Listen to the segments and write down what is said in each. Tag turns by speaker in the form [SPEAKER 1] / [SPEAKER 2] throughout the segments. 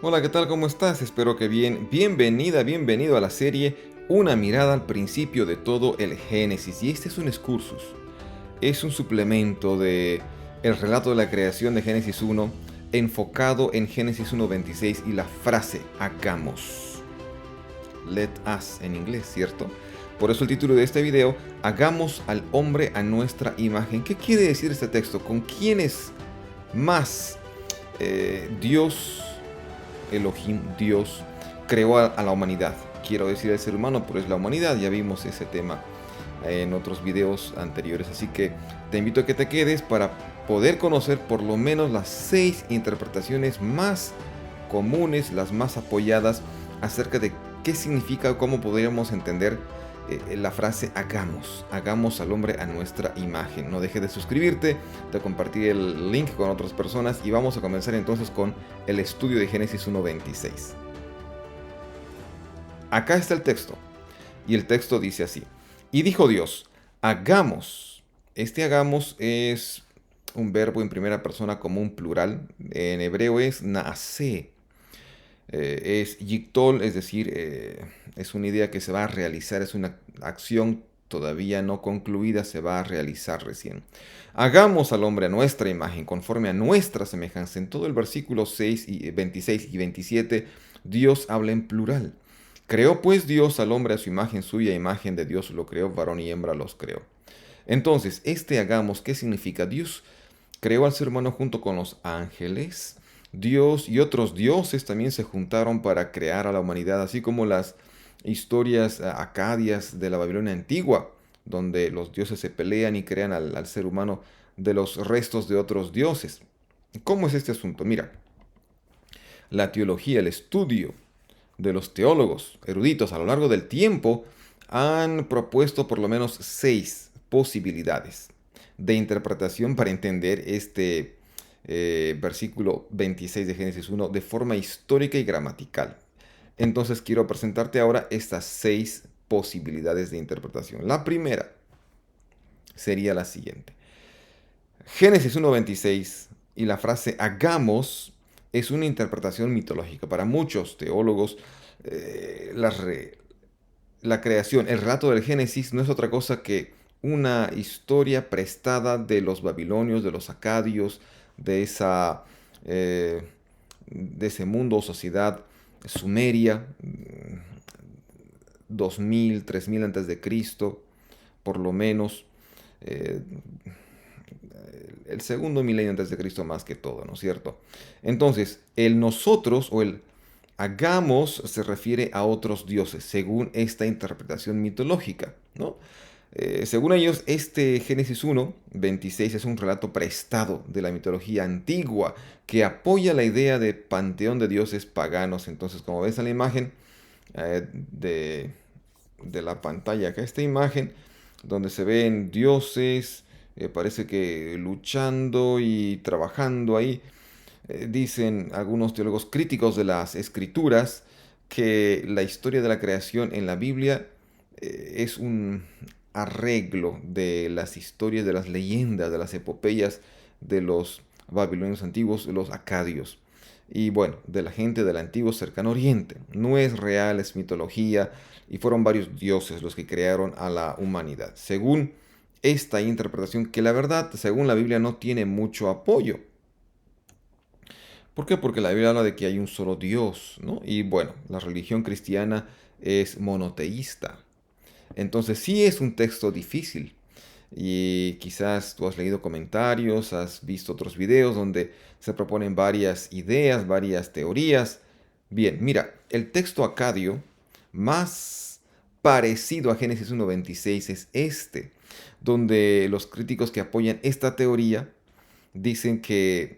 [SPEAKER 1] Hola, ¿qué tal? ¿Cómo estás? Espero que bien. Bienvenida, bienvenido a la serie Una mirada al principio de todo el Génesis. Y este es un excursus. Es un suplemento de el relato de la creación de Génesis 1 enfocado en Génesis 1:26 y la frase hagamos. Let us en inglés, ¿cierto? Por eso el título de este video, hagamos al hombre a nuestra imagen. ¿Qué quiere decir este texto? ¿Con quiénes más Dios Elohim, Dios, creó a la humanidad? Quiero decir el ser humano, pero es la humanidad. Ya vimos ese tema en otros videos anteriores. Así que te invito a que te quedes para poder conocer por lo menos las 6 interpretaciones más comunes, las más apoyadas acerca de qué significa o cómo podríamos entender la frase hagamos al hombre a nuestra imagen. No dejes de suscribirte, de compartir el link con otras personas y vamos a comenzar entonces con el estudio de Génesis 1:26. Acá está el texto y el texto dice así: y dijo Dios, hagamos. Este hagamos es un verbo en primera persona común plural. En hebreo es naase. Es yictol, es decir, es una idea que se va a realizar, es una acción todavía no concluida, se va a realizar recién. Hagamos al hombre a nuestra imagen, conforme a nuestra semejanza. En todo el versículo 6 y 26 y 27, Dios habla en plural. Creó pues Dios al hombre a su imagen suya, imagen de Dios lo creó, varón y hembra los creó. Entonces, este hagamos, ¿qué significa? Dios creó al ser humano junto con los ángeles. Dios y otros dioses también se juntaron para crear a la humanidad, así como las historias acadias de la Babilonia antigua, donde los dioses se pelean y crean al ser humano de los restos de otros dioses. ¿Cómo es este asunto? Mira, la teología, el estudio de los teólogos eruditos a lo largo del tiempo han propuesto por lo menos 6 posibilidades de interpretación para entender este versículo 26 de Génesis 1 de forma histórica y gramatical. Entonces quiero presentarte ahora estas 6 posibilidades de interpretación. La primera sería la siguiente. Génesis 1:26 y la frase hagamos es una interpretación mitológica. Para muchos teólogos, la creación, el relato del Génesis no es otra cosa que una historia prestada de los babilonios, de los acadios, de esa, eh, de ese mundo o sociedad sumeria, 2000, 3000 antes de Cristo, por lo menos. eh, el segundo milenio antes de Cristo más que todo, ¿no es cierto? Entonces, el nosotros o el hagamos se refiere a otros dioses, según esta interpretación mitológica, ¿no? Según ellos, este Génesis 1:26 es un relato prestado de la mitología antigua que apoya la idea de panteón de dioses paganos. Entonces, como ves en la imagen de la pantalla, acá esta imagen donde se ven dioses, parece que luchando y trabajando ahí. Dicen algunos teólogos críticos de las escrituras que la historia de la creación en la Biblia es un arreglo de las historias, de las leyendas, de las epopeyas de los babilonios antiguos, los acadios. Y bueno, de la gente del antiguo cercano oriente. No es real, es mitología, y fueron varios dioses los que crearon a la humanidad. Según esta interpretación, que la verdad, según la Biblia, no tiene mucho apoyo. ¿Por qué? Porque la Biblia habla de que hay un solo Dios, ¿no? Y bueno, la religión cristiana es monoteísta. Entonces sí es un texto difícil. Y quizás tú has leído comentarios, has visto otros videos donde se proponen varias ideas, varias teorías. Bien, mira, el texto acadio más parecido a Génesis 1:26 es este, donde los críticos que apoyan esta teoría dicen que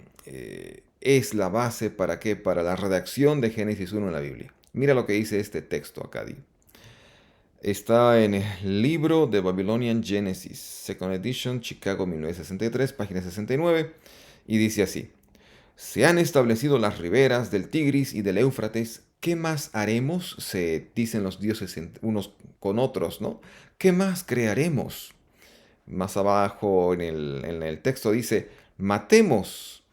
[SPEAKER 1] es la base para qué, para la redacción de Génesis 1 en la Biblia. Mira lo que dice este texto acadio. Está en el libro de Babylonian Genesis, Second Edition, Chicago 1963, página 69, y dice así: se han establecido las riberas del Tigris y del Éufrates. ¿Qué más haremos? Se dicen los dioses unos con otros, ¿no? ¿Qué más crearemos? Más abajo en el texto dice: matemos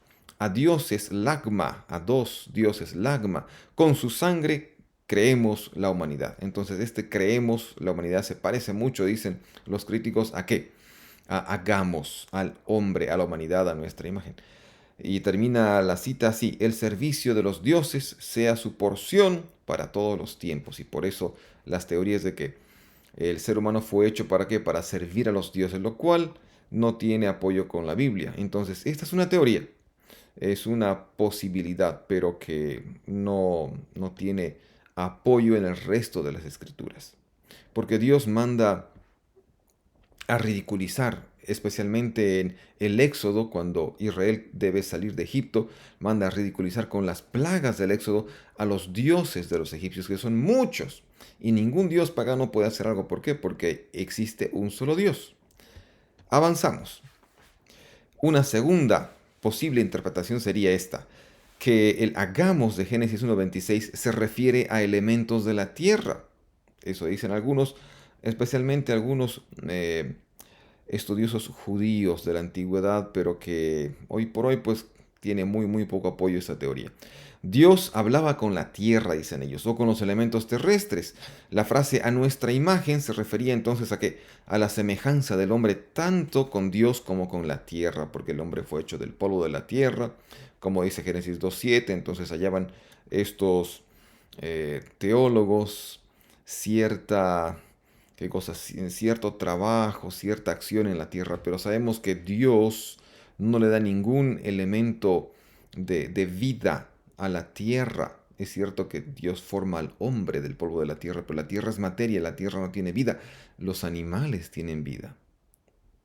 [SPEAKER 1] a dioses lagma, a dos dioses lagma. Con su sangre creemos la humanidad. Entonces, este creemos la humanidad se parece mucho, dicen los críticos, ¿a qué? Hagamos al hombre, a la humanidad, a nuestra imagen. Y termina la cita así: el servicio de los dioses sea su porción para todos los tiempos. Y por eso las teorías de que el ser humano fue hecho para qué, para servir a los dioses, lo cual no tiene apoyo con la Biblia. Entonces, esta es una teoría, es una posibilidad, pero que no tiene apoyo en el resto de las escrituras. Porque Dios manda a ridiculizar, especialmente en el Éxodo, cuando Israel debe salir de Egipto, manda a ridiculizar con las plagas del Éxodo a los dioses de los egipcios, que son muchos. Y ningún dios pagano puede hacer algo. ¿Por qué? Porque existe un solo Dios. Avanzamos. Una segunda posible interpretación sería esta: que el hagamos de Génesis 1.26 se refiere a elementos de la tierra. Eso dicen algunos, especialmente algunos estudiosos judíos de la antigüedad, pero que hoy por hoy pues tiene muy poco apoyo esa teoría. Dios hablaba con la tierra, dicen ellos, o con los elementos terrestres. La frase a nuestra imagen se refería entonces a qué, a la semejanza del hombre tanto con Dios como con la tierra, porque el hombre fue hecho del polvo de la tierra, como dice Génesis 2.7. Entonces hallaban estos teólogos cierta, qué cosas, cierto trabajo, cierta acción en la tierra, pero sabemos que Dios no le da ningún elemento de vida a la tierra. Es cierto que Dios forma al hombre del polvo de la tierra, pero la tierra es materia, la tierra no tiene vida. Los animales tienen vida,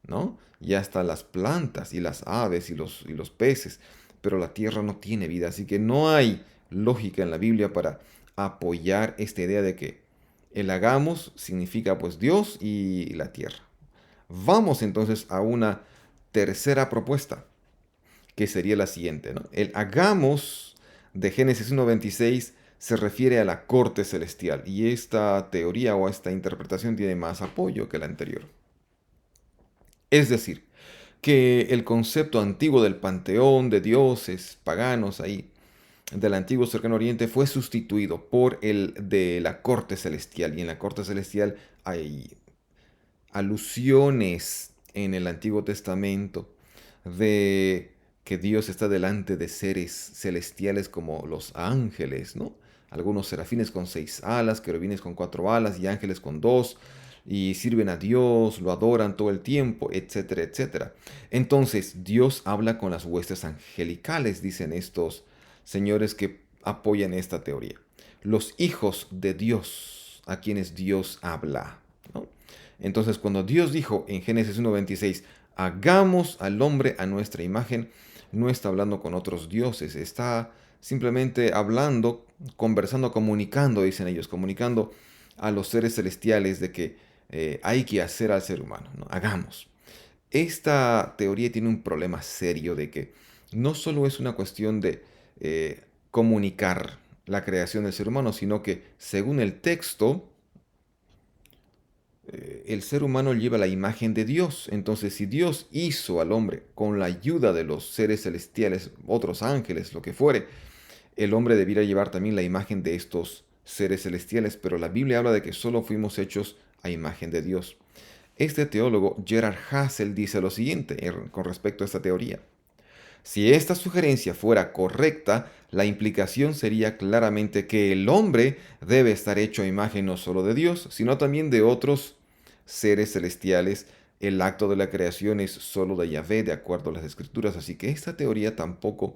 [SPEAKER 1] ¿no? Y hasta las plantas y las aves y los peces, pero la tierra no tiene vida, así que no hay lógica en la Biblia para apoyar esta idea de que el hagamos significa pues Dios y la tierra. Vamos entonces a una tercera propuesta, que sería la siguiente, ¿no? El hagamos de Génesis 1.26 se refiere a la corte celestial, y esta teoría o esta interpretación tiene más apoyo que la anterior. Es decir, que el concepto antiguo del panteón de dioses paganos ahí del antiguo cercano oriente fue sustituido por el de la corte celestial. Y en la corte celestial hay alusiones en el Antiguo Testamento de que Dios está delante de seres celestiales como los ángeles, ¿no? Algunos serafines con 6 alas, querubines con 4 alas y ángeles con 2, y sirven a Dios, lo adoran todo el tiempo, etcétera, etcétera. Entonces, Dios habla con las huestes angelicales, dicen estos señores que apoyan esta teoría. Los hijos de Dios, a quienes Dios habla, ¿no? Entonces, cuando Dios dijo en Génesis 1.26, hagamos al hombre a nuestra imagen, no está hablando con otros dioses, está simplemente hablando, conversando, comunicando, dicen ellos, comunicando a los seres celestiales de que hay que hacer al ser humano, ¿no? Hagamos. Esta teoría tiene un problema serio de que no solo es una cuestión de comunicar la creación del ser humano, sino que según el texto, el ser humano lleva la imagen de Dios. Entonces, si Dios hizo al hombre con la ayuda de los seres celestiales, otros ángeles, lo que fuere, el hombre debiera llevar también la imagen de estos seres celestiales, pero la Biblia habla de que solo fuimos hechos a imagen de Dios. Este teólogo Gerard Hassel dice lo siguiente con respecto a esta teoría: si esta sugerencia fuera correcta, la implicación sería claramente que el hombre debe estar hecho a imagen no solo de Dios, sino también de otros seres celestiales. El acto de la creación es solo de Yahvé, de acuerdo a las escrituras, así que esta teoría tampoco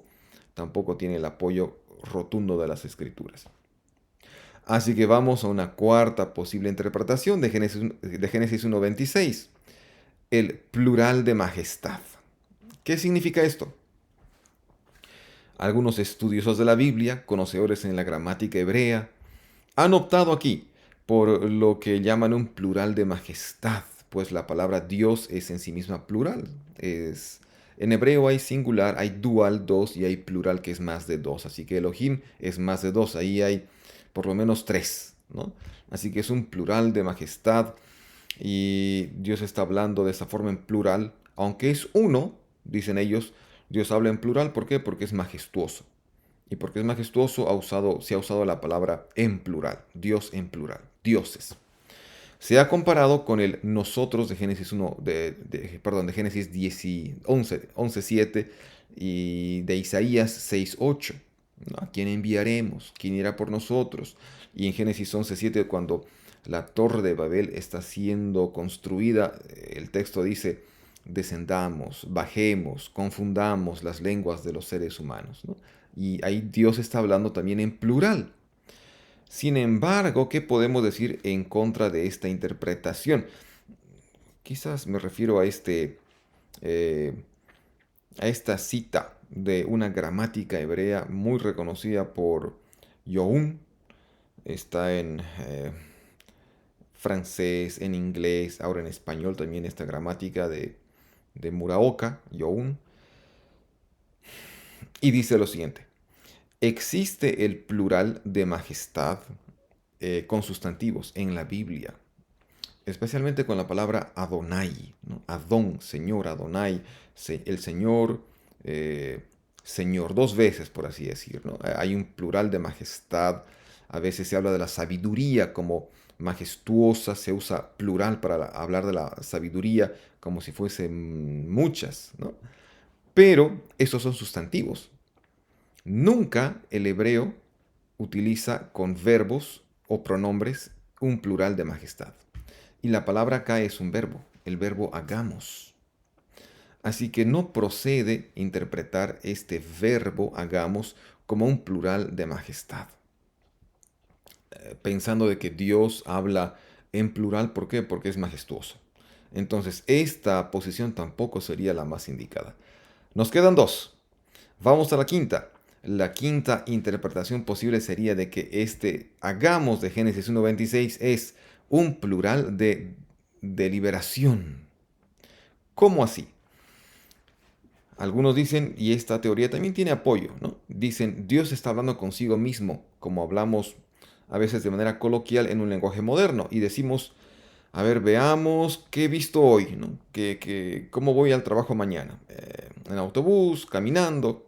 [SPEAKER 1] tiene el apoyo rotundo de las escrituras. Así que vamos a una cuarta posible interpretación de Génesis 1.26, el plural de majestad. ¿Qué significa esto? Algunos estudiosos de la Biblia, conocedores en la gramática hebrea, han optado aquí por lo que llaman un plural de majestad, pues la palabra Dios es en sí misma plural. En hebreo hay singular, hay dual, dos, y hay plural que es más de dos. Así que Elohim es más de dos, ahí hay por lo menos tres, ¿no? Así que es un plural de majestad, y Dios está hablando de esa forma en plural, aunque es uno, dicen ellos. Dios habla en plural, ¿por qué? Porque es majestuoso. Y porque es majestuoso, se ha usado la palabra en plural, Dios en plural, dioses. Se ha comparado con el nosotros de Génesis 1, perdón, de Génesis 10 11, 7 y de Isaías 6, 8. ¿No? ¿A quién enviaremos? ¿Quién irá por nosotros? Y en Génesis 11, 7, cuando la torre de Babel está siendo construida, el texto dice, descendamos, bajemos, confundamos las lenguas de los seres humanos. ¿No? Y ahí Dios está hablando también en plural. Sin embargo, ¿qué podemos decir en contra de esta interpretación? Quizás me refiero eh, a esta cita de una gramática hebrea muy reconocida por Youn. Está en francés, en inglés, ahora en español también esta gramática de Muraoka, Youn. Y dice lo siguiente. Existe el plural de majestad con sustantivos en la Biblia, especialmente con la palabra Adonai, ¿no? Adón, Señor, Adonai, el Señor, eh, Señor, dos veces, por así decir, ¿no? Hay un plural de majestad, a veces se habla de la sabiduría como majestuosa, se usa plural para hablar de la sabiduría como si fuesen muchas, ¿no? Pero esos son sustantivos. Nunca el hebreo utiliza con verbos o pronombres un plural de majestad. Y la palabra acá es un verbo, el verbo hagamos. Así que no procede interpretar este verbo hagamos como un plural de majestad. Pensando de que Dios habla en plural, ¿por qué? Porque es majestuoso. Entonces, esta posición tampoco sería la más indicada. Nos quedan dos. Vamos a la quinta. La quinta interpretación posible sería de que este hagamos de Génesis 1.26 es un plural de deliberación. ¿Cómo así? Algunos dicen, y esta teoría también tiene apoyo, ¿no? Dicen, Dios está hablando consigo mismo, como hablamos a veces de manera coloquial en un lenguaje moderno, y decimos, a ver, veamos qué he visto hoy, ¿no? ¿Cómo voy al trabajo mañana? En autobús, caminando,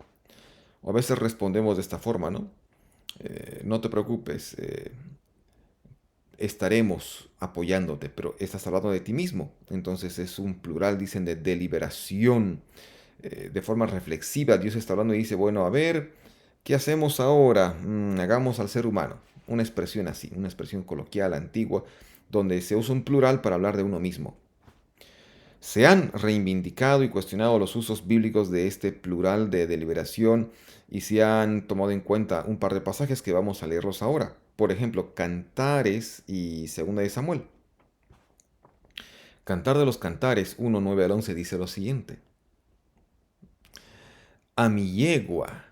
[SPEAKER 1] o a veces respondemos de esta forma, ¿no? No te preocupes, estaremos apoyándote, pero estás hablando de ti mismo. Entonces es un plural, dicen, de deliberación, de forma reflexiva. Dios está hablando y dice, bueno, a ver, ¿qué hacemos ahora? Hagamos al ser humano. Una expresión así, una expresión coloquial, antigua, donde se usa un plural para hablar de uno mismo. Se han reivindicado y cuestionado los usos bíblicos de este plural de deliberación y se han tomado en cuenta un par de pasajes que vamos a leerlos ahora. Por ejemplo, Cantares y Segunda de Samuel. Cantar de los Cantares 1:9 al 11 dice lo siguiente. A mi yegua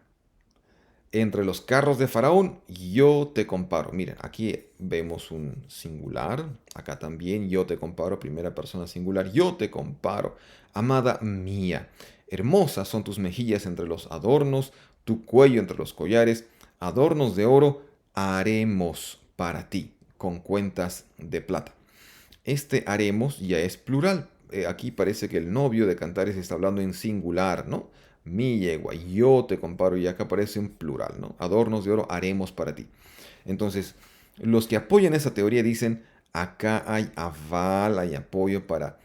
[SPEAKER 1] entre los carros de Faraón, yo te comparo. Miren, aquí vemos un singular. Acá también yo te comparo, primera persona singular. Yo te comparo, amada mía. Hermosas son tus mejillas entre los adornos, tu cuello entre los collares. Adornos de oro haremos para ti, con cuentas de plata. Este haremos ya es plural. Aquí parece que el novio de Cantares está hablando en singular, ¿no? Mi yegua, yo te comparo y acá aparece en plural, ¿no? Adornos de oro haremos para ti. Entonces, los que apoyan esa teoría dicen, acá hay aval, hay apoyo para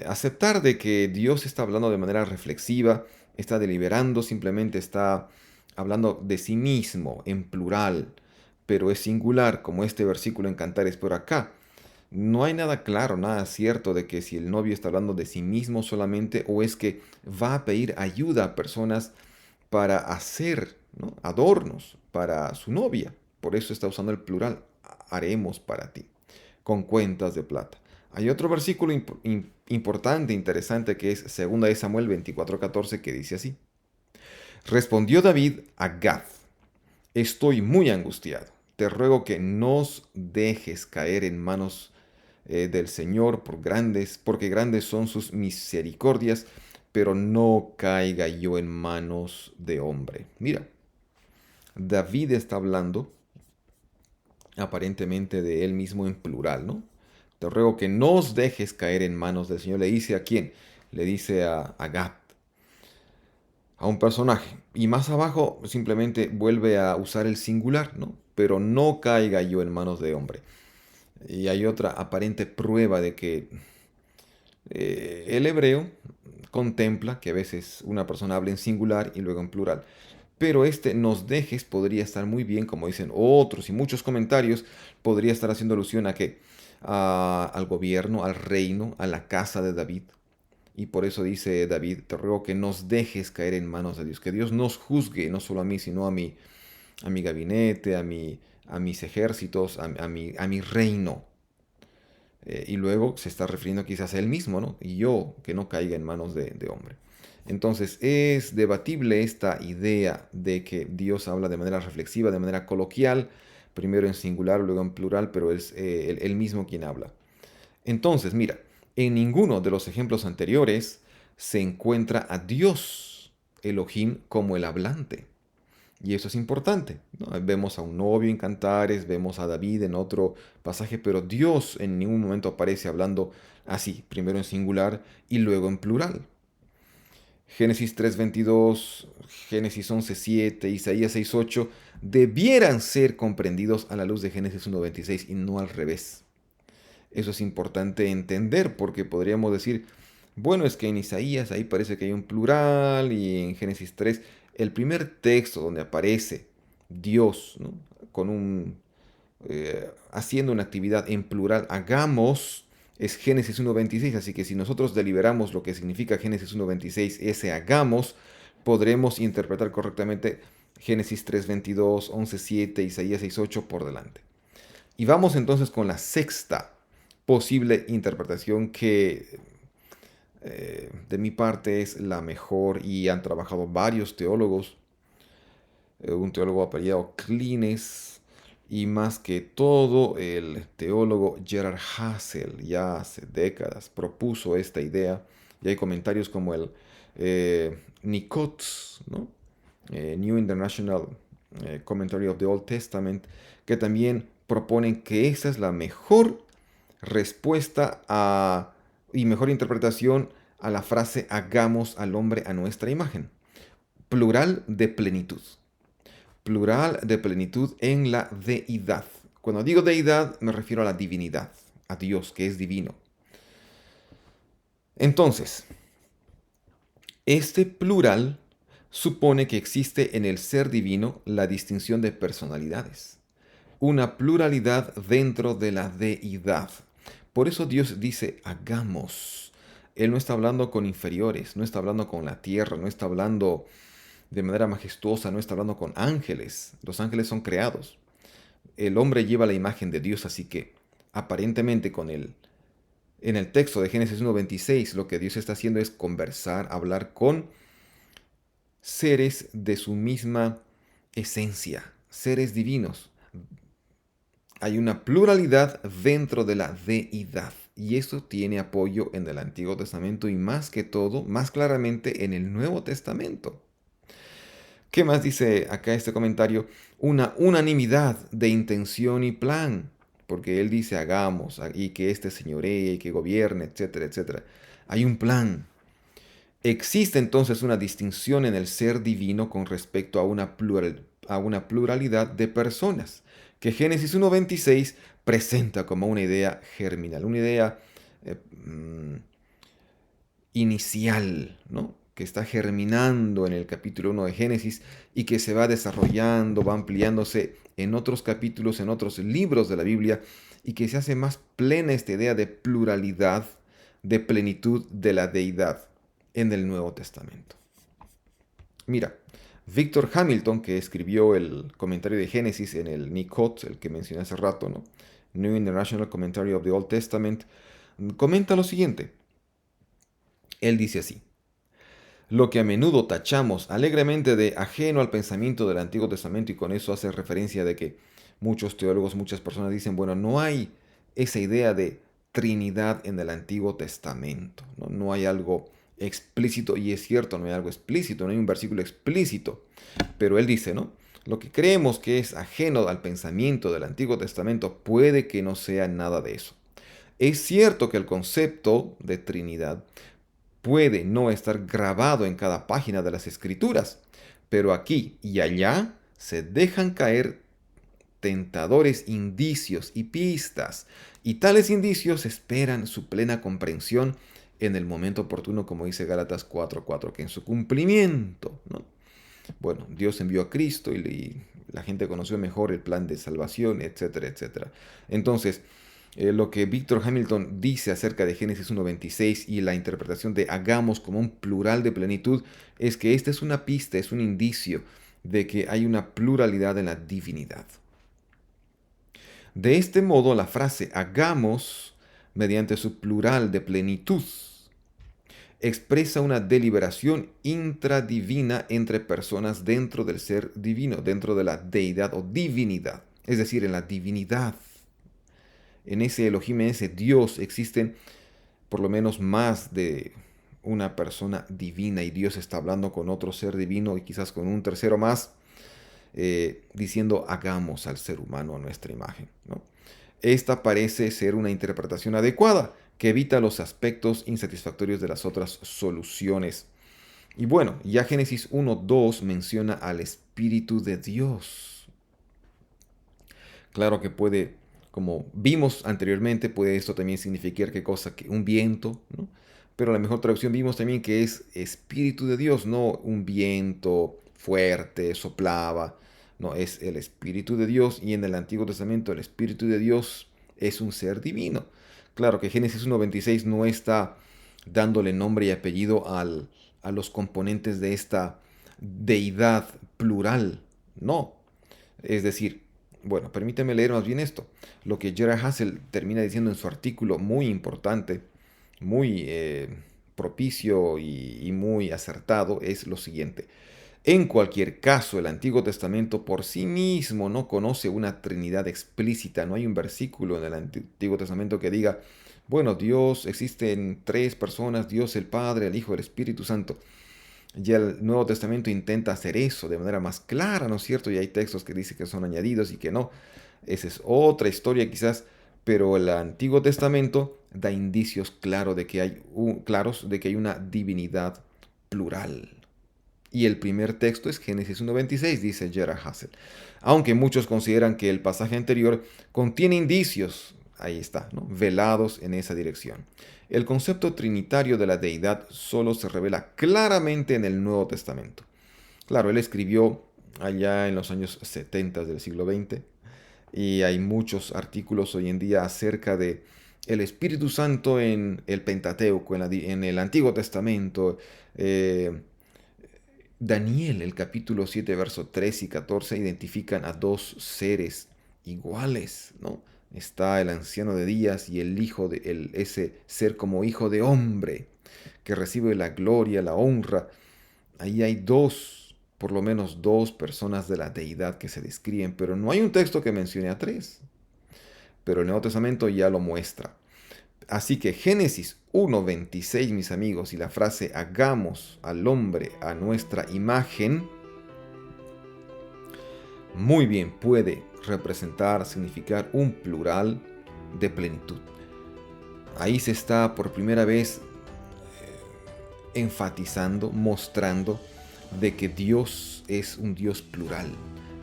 [SPEAKER 1] aceptar de que Dios está hablando de manera reflexiva, está deliberando, simplemente está hablando de sí mismo en plural, pero es singular, como este versículo en Cantares, pero acá no hay nada claro, nada cierto de que si el novio está hablando de sí mismo solamente o es que va a pedir ayuda a personas para hacer, ¿no?, adornos para su novia. Por eso está usando el plural, haremos para ti, con cuentas de plata. Hay otro versículo importante, interesante, que es 2 de Samuel 24:14, que dice así. Respondió David a Gad, estoy muy angustiado. Te ruego que nos dejes caer en manos del Señor porque grandes son sus misericordias, pero no caiga yo en manos de hombre. Mira, David está hablando aparentemente de él mismo en plural, ¿no? Te ruego que no os dejes caer en manos del Señor. ¿Le dice a quién? Le dice a Gad. a un personaje. Y más abajo simplemente vuelve a usar el singular, ¿no? Pero no caiga yo en manos de hombre. Y hay otra aparente prueba de que el hebreo contempla que a veces una persona habla en singular y luego en plural. Pero este nos dejes podría estar muy bien, como dicen otros y muchos comentarios, podría estar haciendo alusión a que al gobierno, al reino, a la casa de David. Y por eso dice David, te ruego que nos dejes caer en manos de Dios, que Dios nos juzgue, no solo a mí, sino a mi gabinete, a mis ejércitos, a mi reino. Y luego se está refiriendo quizás a él mismo, ¿no? Y yo, que no caiga en manos de hombre. Entonces es debatible esta idea de que Dios habla de manera reflexiva, de manera coloquial, primero en singular, luego en plural, pero es él mismo quien habla. Entonces, mira, en ninguno de los ejemplos anteriores se encuentra a Dios, Elohim, como el hablante. Y eso es importante, ¿no? Vemos a un novio en Cantares, vemos a David en otro pasaje, pero Dios en ningún momento aparece hablando así, primero en singular y luego en plural. Génesis 3:22, Génesis 11:7, Isaías 6:8 debieran ser comprendidos a la luz de Génesis 1:26 y no al revés. Eso es importante entender porque podríamos decir, bueno, es que en Isaías ahí parece que hay un plural y en Génesis 3 el primer texto donde aparece Dios, ¿no? Con haciendo una actividad en plural, hagamos, es Génesis 1:26, así que si nosotros deliberamos lo que significa Génesis 1:26, ese hagamos, podremos interpretar correctamente Génesis 3:22, 11:7, Isaías 6:8 por delante. Y vamos entonces con la sexta posible interpretación que de mi parte es la mejor y han trabajado varios teólogos. Un teólogo apellidado Clines y más que todo el teólogo Gerard Hassel ya hace décadas propuso esta idea y hay comentarios como el Nicots, ¿no? New International Commentary of the Old Testament, que también proponen que esa es la mejor respuesta y mejor interpretación a la frase hagamos al hombre a nuestra imagen. Plural de plenitud. Plural de plenitud en la deidad. Cuando digo deidad me refiero a la divinidad, a Dios que es divino. Entonces, este plural supone que existe en el ser divino la distinción de personalidades, una pluralidad dentro de la deidad. Por eso Dios dice, hagamos. Él no está hablando con inferiores, no está hablando con la tierra, no está hablando de manera majestuosa, no está hablando con ángeles. Los ángeles son creados. El hombre lleva la imagen de Dios, así que aparentemente en el texto de Génesis 1:26 lo que Dios está haciendo es conversar, hablar con seres de su misma esencia, seres divinos. Hay una pluralidad dentro de la deidad. Y esto tiene apoyo en el Antiguo Testamento y más que todo, más claramente en el Nuevo Testamento. ¿Qué más dice acá este comentario? Una unanimidad de intención y plan. Porque él dice hagamos y que este señoree y que gobierne, etcétera, etcétera. Hay un plan. Existe entonces una distinción en el ser divino con respecto a una pluralidad de personas que Génesis 1:26 presenta como una idea germinal, una idea inicial, ¿no? Que está germinando en el capítulo 1 de Génesis y que se va desarrollando, va ampliándose en otros capítulos, en otros libros de la Biblia y que se hace más plena esta idea de pluralidad, de plenitud de la deidad en el Nuevo Testamento. Mira, Victor Hamilton, que escribió el comentario de Génesis en el Nikot, el que mencioné hace rato, ¿no? New International Commentary of the Old Testament, comenta lo siguiente. Él dice así: lo que a menudo tachamos alegremente de ajeno al pensamiento del Antiguo Testamento, y con eso hace referencia de que muchos teólogos, muchas personas dicen, bueno, no hay esa idea de Trinidad en el Antiguo Testamento, no, no hay algo explícito, y es cierto, no hay algo explícito, no hay un versículo explícito, pero él dice, ¿no? Lo que creemos que es ajeno al pensamiento del Antiguo Testamento puede que no sea nada de eso. Es cierto que el concepto de Trinidad puede no estar grabado en cada página de las escrituras, pero aquí y allá se dejan caer tentadores indicios y pistas, y tales indicios esperan su plena comprensión en el momento oportuno, como dice Gálatas 4:4, que en su cumplimiento, ¿no? Bueno, Dios envió a Cristo y la gente conoció mejor el plan de salvación, etcétera, etcétera. Entonces, lo que Víctor Hamilton dice acerca de Génesis 1:26 y la interpretación de hagamos como un plural de plenitud es que esta es una pista, es un indicio de que hay una pluralidad en la divinidad. De este modo, la frase hagamos, mediante su plural de plenitud, expresa una deliberación intradivina entre personas dentro del ser divino, dentro de la deidad o divinidad, es decir, en la divinidad. En ese Elohim, en ese Dios, existen por lo menos más de una persona divina y Dios está hablando con otro ser divino y quizás con un tercero más, diciendo hagamos al ser humano a nuestra imagen, ¿no? Esta parece ser una interpretación adecuada que evita los aspectos insatisfactorios de las otras soluciones. Y bueno, ya Génesis 1:2 menciona al Espíritu de Dios. Claro que puede, como vimos anteriormente, puede esto también significar qué cosa, que un viento, ¿no? Pero la mejor traducción vimos también que es Espíritu de Dios, no un viento fuerte, soplaba. No, es el Espíritu de Dios, y en el Antiguo Testamento el Espíritu de Dios es un ser divino. Claro que Génesis 1:26 no está dándole nombre y apellido a los componentes de esta deidad plural, no. Es decir, bueno, permíteme leer más bien esto. Lo que Gerard Hassel termina diciendo en su artículo, muy importante, muy propicio y muy acertado, es lo siguiente. En cualquier caso, el Antiguo Testamento por sí mismo no conoce una Trinidad explícita. No hay un versículo en el Antiguo Testamento que diga, bueno, Dios existe en tres personas, Dios el Padre, el Hijo, el Espíritu Santo. Ya el Nuevo Testamento intenta hacer eso de manera más clara, ¿no es cierto? Y hay textos que dicen que son añadidos y que no. Esa es otra historia quizás, pero el Antiguo Testamento da indicios claros de que hay una divinidad plural. Y el primer texto es Génesis 1:26, dice Gerard Hassel. Aunque muchos consideran que el pasaje anterior contiene indicios, ahí está, ¿no?, velados en esa dirección. El concepto trinitario de la deidad solo se revela claramente en el Nuevo Testamento. Claro, él escribió allá en los años 70 del siglo XX, y hay muchos artículos hoy en día acerca de el Espíritu Santo en el Pentateuco, en el Antiguo Testamento. Daniel, el capítulo 7, verso 3 y 14, identifican a dos seres iguales, ¿no? Está el anciano de días y el hijo de ese ser como hijo de hombre, que recibe la gloria, la honra. Ahí hay dos, por lo menos dos personas de la deidad que se describen, pero no hay un texto que mencione a tres. Pero el Nuevo Testamento ya lo muestra. Así que Génesis 1:26, mis amigos, y la frase hagamos al hombre a nuestra imagen, muy bien puede representar, significar un plural de plenitud. Ahí se está por primera vez enfatizando, mostrando de que Dios es un Dios plural.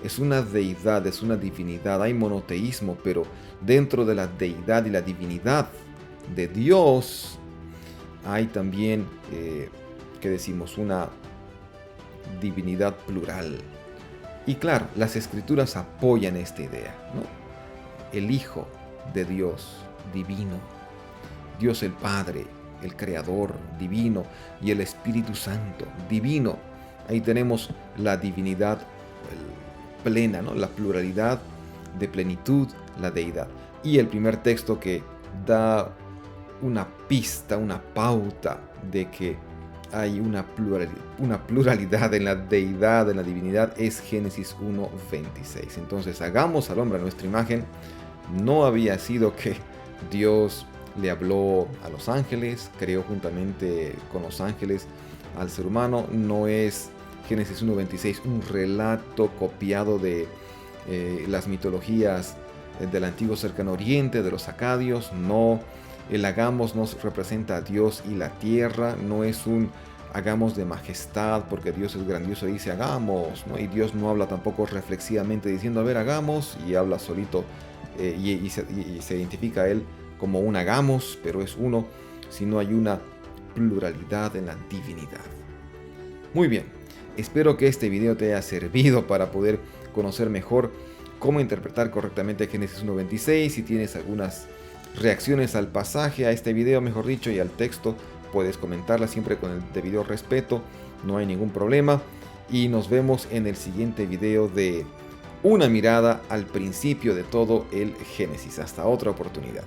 [SPEAKER 1] Es una deidad, es una divinidad. Hay monoteísmo, pero dentro de la deidad y la divinidad de Dios hay también, ¿qué decimos?, una divinidad plural. Y claro, las escrituras apoyan esta idea, ¿no? El Hijo de Dios divino, Dios el Padre, el Creador divino, y el Espíritu Santo divino. Ahí tenemos la divinidad plena, ¿no?, la pluralidad de plenitud, la deidad. Y el primer texto que da una pista, una pauta de que hay una pluralidad en la deidad, en la divinidad, es Génesis 1:26. Entonces, hagamos al hombre a nuestra imagen. No había sido que Dios le habló a los ángeles, creó juntamente con los ángeles al ser humano. No es Génesis 1:26 un relato copiado de las mitologías del antiguo cercano oriente, de los acadios. No, El hagamos nos representa a Dios y la tierra, no es un hagamos de majestad, porque Dios es grandioso y dice hagamos, ¿no? Y Dios no habla tampoco reflexivamente diciendo, a ver, hagamos, y habla solito y se identifica a Él como un hagamos, pero es uno, sino hay una pluralidad en la divinidad. Muy bien, espero que este video te haya servido para poder conocer mejor cómo interpretar correctamente Génesis 1.26. Si tienes algunas reacciones al pasaje, a este video mejor dicho, y al texto, puedes comentarla siempre con el debido respeto, no hay ningún problema. Y nos vemos en el siguiente video de una mirada al principio de todo el Génesis. Hasta otra oportunidad.